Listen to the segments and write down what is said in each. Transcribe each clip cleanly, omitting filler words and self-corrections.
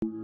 Joshua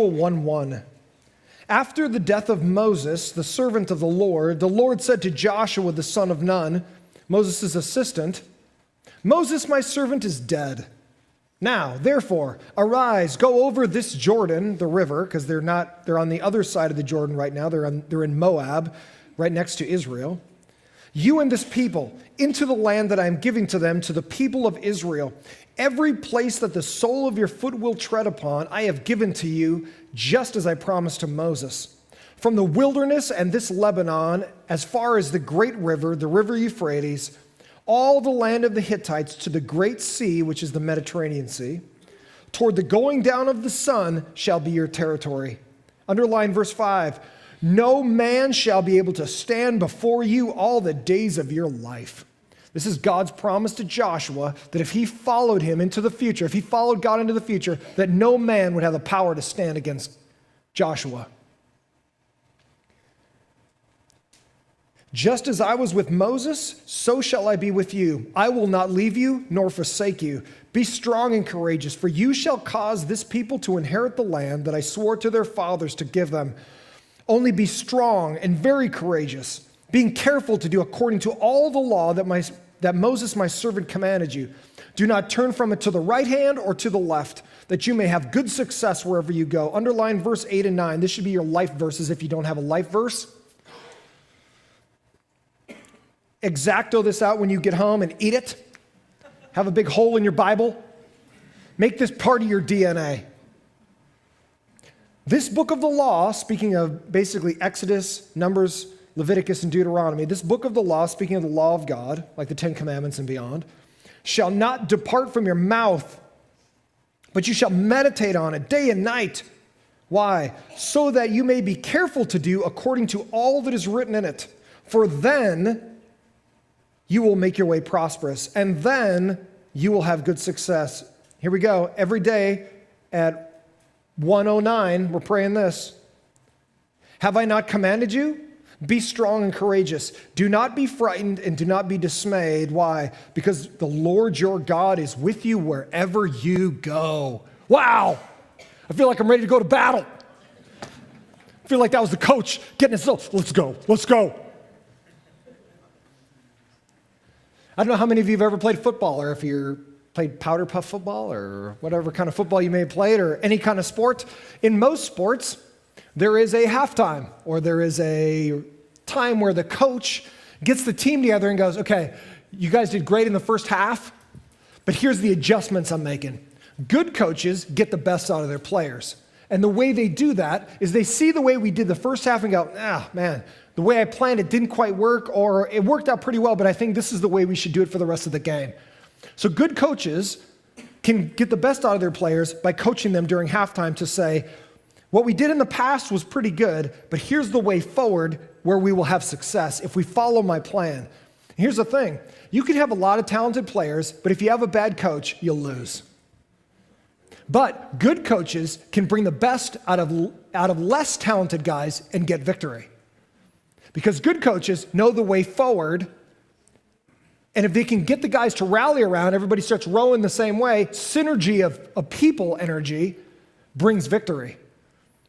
1:1. After the death of Moses, the servant of the Lord said to Joshua, the son of Nun, Moses' assistant, "Moses, my servant, is dead. Now, therefore, arise, go over this Jordan, the river," because they're on the other side of the Jordan right now. They're in Moab, right next to Israel. "You and this people, into the land that I am giving to them, to the people of Israel. Every place that the sole of your foot will tread upon, I have given to you, just as I promised to Moses. From the wilderness and this Lebanon, as far as the great river, the river Euphrates, all the land of the Hittites to the great sea, which is the Mediterranean Sea, toward the going down of the sun shall be your territory." Underline verse 5. "No man shall be able to stand before you all the days of your life." This is God's promise to Joshua that if he followed him into the future, if he followed God into the future, that no man would have the power to stand against Joshua. "Just as I was with Moses, so shall I be with you. I will not leave you nor forsake you. Be strong and courageous, for you shall cause this people to inherit the land that I swore to their fathers to give them. Only be strong and very courageous, being careful to do according to all the law that Moses my servant commanded you. Do not turn from it to the right hand or to the left, that you may have good success wherever you go." Underline verse 8 and 9. This should be your life verses if you don't have a life verse. Exacto this out when you get home and eat it. Have a big hole in your Bible. Make this part of your DNA. This book of the law, speaking of basically Exodus, Numbers, Leviticus, and Deuteronomy, this book of the law, speaking of the law of God, like the Ten Commandments and beyond, shall not depart from your mouth, but you shall meditate on it day and night. Why? So that you may be careful to do according to all that is written in it. For then you will make your way prosperous, and then you will have good success. Here we go. Every day at 1:09, we're praying this. "Have I not commanded you? Be strong and courageous. Do not be frightened and do not be dismayed." Why? "Because the Lord your God is with you wherever you go." Wow! I feel like I'm ready to go to battle. I feel like that was the coach getting us, let's go. I don't know how many of you have ever played football, or if you're played powder puff football or whatever kind of football you may have played, or any kind of sport. In most sports, there is a halftime, or there is a time where the coach gets the team together and goes, "Okay, you guys did great in the first half, but here's the adjustments I'm making." Good coaches get the best out of their players. And the way they do that is they see the way we did the first half and go, man, the way I planned it didn't quite work, or it worked out pretty well, but I think this is the way we should do it for the rest of the game. So good coaches can get the best out of their players by coaching them during halftime to say, what we did in the past was pretty good, but here's the way forward where we will have success if we follow my plan. Here's the thing. You can have a lot of talented players, but if you have a bad coach, you'll lose. But good coaches can bring the best out of less talented guys and get victory. Because good coaches know the way forward, and if they can get the guys to rally around, everybody starts rowing the same way, synergy of people energy brings victory.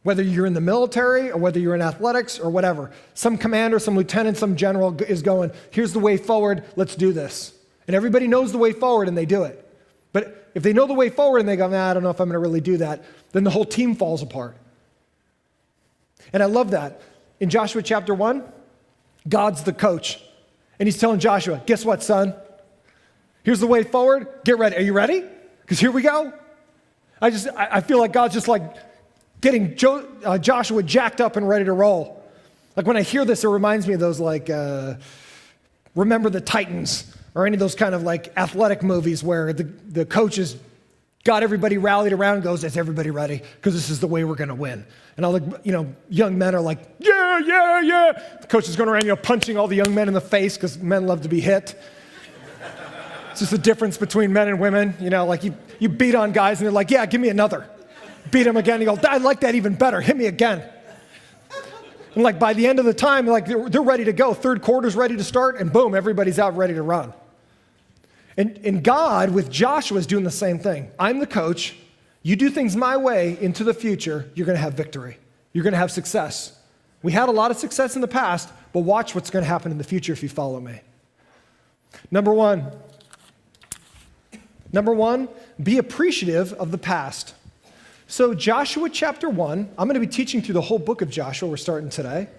Whether you're in the military or whether you're in athletics or whatever. Some commander, some lieutenant, some general is going, here's the way forward, let's do this. And everybody knows the way forward and they do it. But if they know the way forward and they go, I don't know if I'm going to really do that, then the whole team falls apart. And I love that. In Joshua chapter 1, God's the coach. And he's telling Joshua, guess what, son? Here's the way forward. Get ready. Are you ready? Because here we go. I feel like God's just like getting Joshua jacked up and ready to roll. Like when I hear this, it reminds me of those like Remember the Titans or any of those kind of like athletic movies where the coaches got everybody rallied around and goes, is everybody ready? Because this is the way we're going to win. And all the young men are like, yeah. The coach is going around punching all the young men in the face because men love to be hit. It's just the difference between men and women. Like you beat on guys and they're like, yeah, give me another. Beat him again. He goes, I like that even better. Hit me again. And like by the end of the time, like they're ready to go. Third quarter's ready to start, and boom, everybody's out ready to run. And God, with Joshua, is doing the same thing. I'm the coach. You do things my way into the future, you're going to have victory. You're going to have success. We had a lot of success in the past, but watch what's going to happen in the future if you follow me. Number one, be appreciative of the past. So Joshua chapter 1, I'm going to be teaching through the whole book of Joshua. We're starting today.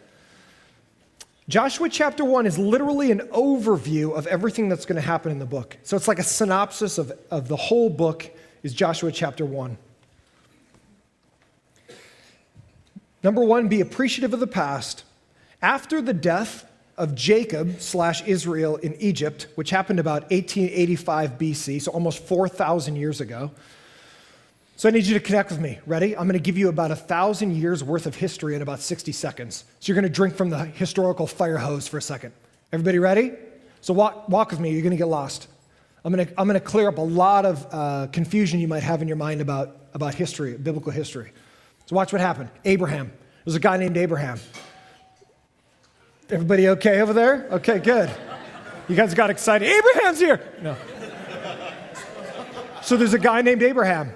Joshua chapter 1 is literally an overview of everything that's going to happen in the book. So it's like a synopsis of the whole book is Joshua chapter 1. Number 1, be appreciative of the past. After the death of Jacob/Israel in Egypt, which happened about 1885 BC, so almost 4,000 years ago. So I need you to connect with me. Ready? I'm going to give you about 1,000 years worth of history in about 60 seconds. So you're going to drink from the historical fire hose for a second. Everybody ready? So walk with me. You're going to get lost. I'm going to clear up a lot of confusion you might have in your mind about history, biblical history. So watch what happened. Abraham. There's a guy named Abraham. Everybody okay over there? Okay, good. You guys got excited. Abraham's here. No. So there's a guy named Abraham.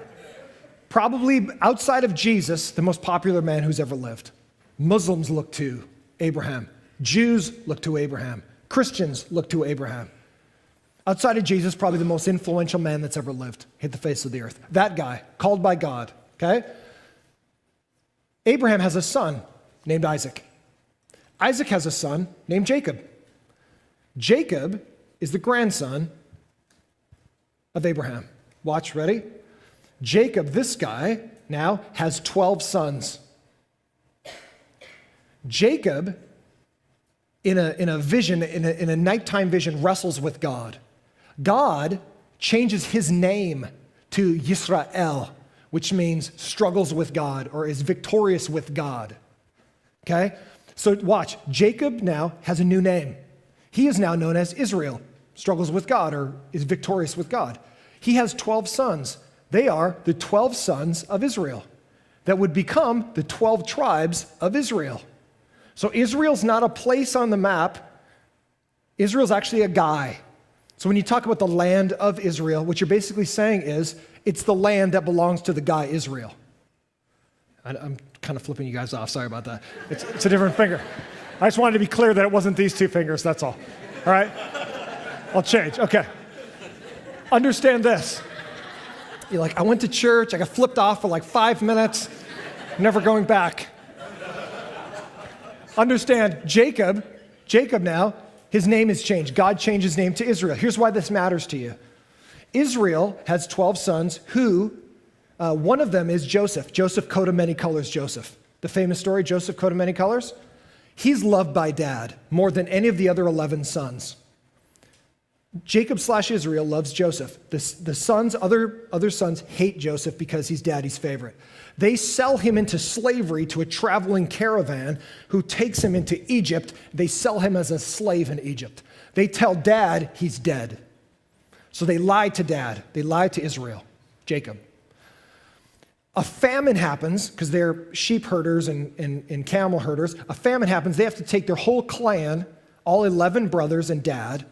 Probably outside of Jesus, the most popular man who's ever lived. Muslims look to Abraham. Jews look to Abraham. Christians look to Abraham. Outside of Jesus, probably the most influential man that's ever lived, hit the face of the earth. That guy, called by God, okay? Abraham has a son named Isaac. Isaac has a son named Jacob. Jacob is the grandson of Abraham. Watch, ready? Jacob, this guy, now has 12 sons. Jacob, in a vision, in a nighttime vision, wrestles with God. God changes his name to Yisrael, which means struggles with God or is victorious with God. Okay? So watch, Jacob now has a new name. He is now known as Israel, struggles with God or is victorious with God. He has 12 sons. They are the 12 sons of Israel that would become the 12 tribes of Israel. So Israel's not a place on the map. Israel's actually a guy. So when you talk about the land of Israel, what you're basically saying is it's the land that belongs to the guy Israel. I'm kind of flipping you guys off. Sorry about that. It's a different finger. I just wanted to be clear that it wasn't these two fingers. That's all. All right? I'll change. Okay. Understand this. You're like, I went to church. I got flipped off for like 5 minutes. Never going back. Understand, Jacob now, his name is changed. God changed his name to Israel. Here's why this matters to you. Israel has 12 sons who, one of them is Joseph. Joseph, coat of many colors, Joseph. The famous story, Joseph, coat of many colors. He's loved by dad more than any of the other 11 sons. Jacob/Israel loves Joseph. The sons, other sons hate Joseph because he's daddy's favorite. They sell him into slavery to a traveling caravan who takes him into Egypt. They sell him as a slave in Egypt. They tell dad he's dead. So they lie to dad. They lie to Israel, Jacob. A famine happens because they're sheep herders and camel herders. A famine happens. They have to take their whole clan, all 11 brothers and dad,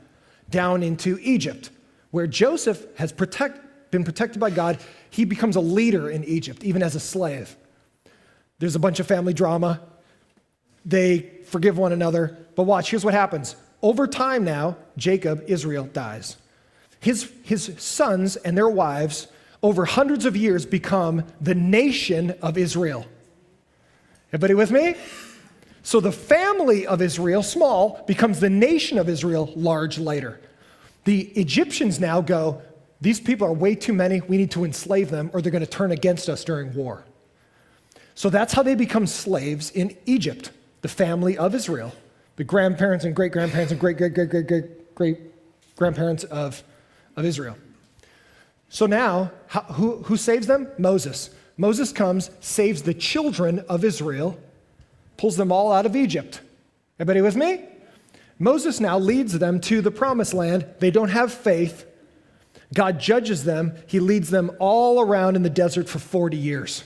down into Egypt, where Joseph has been protected by God. He becomes a leader in Egypt, even as a slave. There's a bunch of family drama. They forgive one another. But watch, here's what happens. Over time now, Jacob, Israel, dies. His sons and their wives, over hundreds of years, become the nation of Israel. Everybody with me? So the family of Israel, small, becomes the nation of Israel, large, later. The Egyptians now go, these people are way too many, we need to enslave them or they're going to turn against us during war. So that's how they become slaves in Egypt, the family of Israel. The grandparents and great-grandparents and great-great-great-great-grandparents of Israel. So now, who saves them? Moses. Moses comes, saves the children of Israel, pulls them all out of Egypt. Everybody with me? Moses now leads them to the promised land. They don't have faith. God judges them. He leads them all around in the desert for 40 years.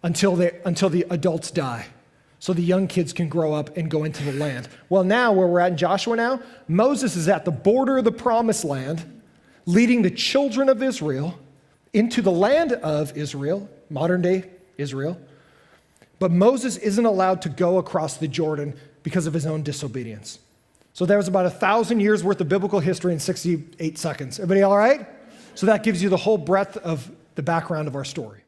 until the adults die, so the young kids can grow up and go into the land. Well, now, where we're at in Joshua now, Moses is at the border of the promised land, leading the children of Israel into the land of Israel, modern-day Israel. But Moses isn't allowed to go across the Jordan because of his own disobedience. So there was about 1,000 years worth of biblical history in 68 seconds. Everybody all right? So that gives you the whole breadth of the background of our story.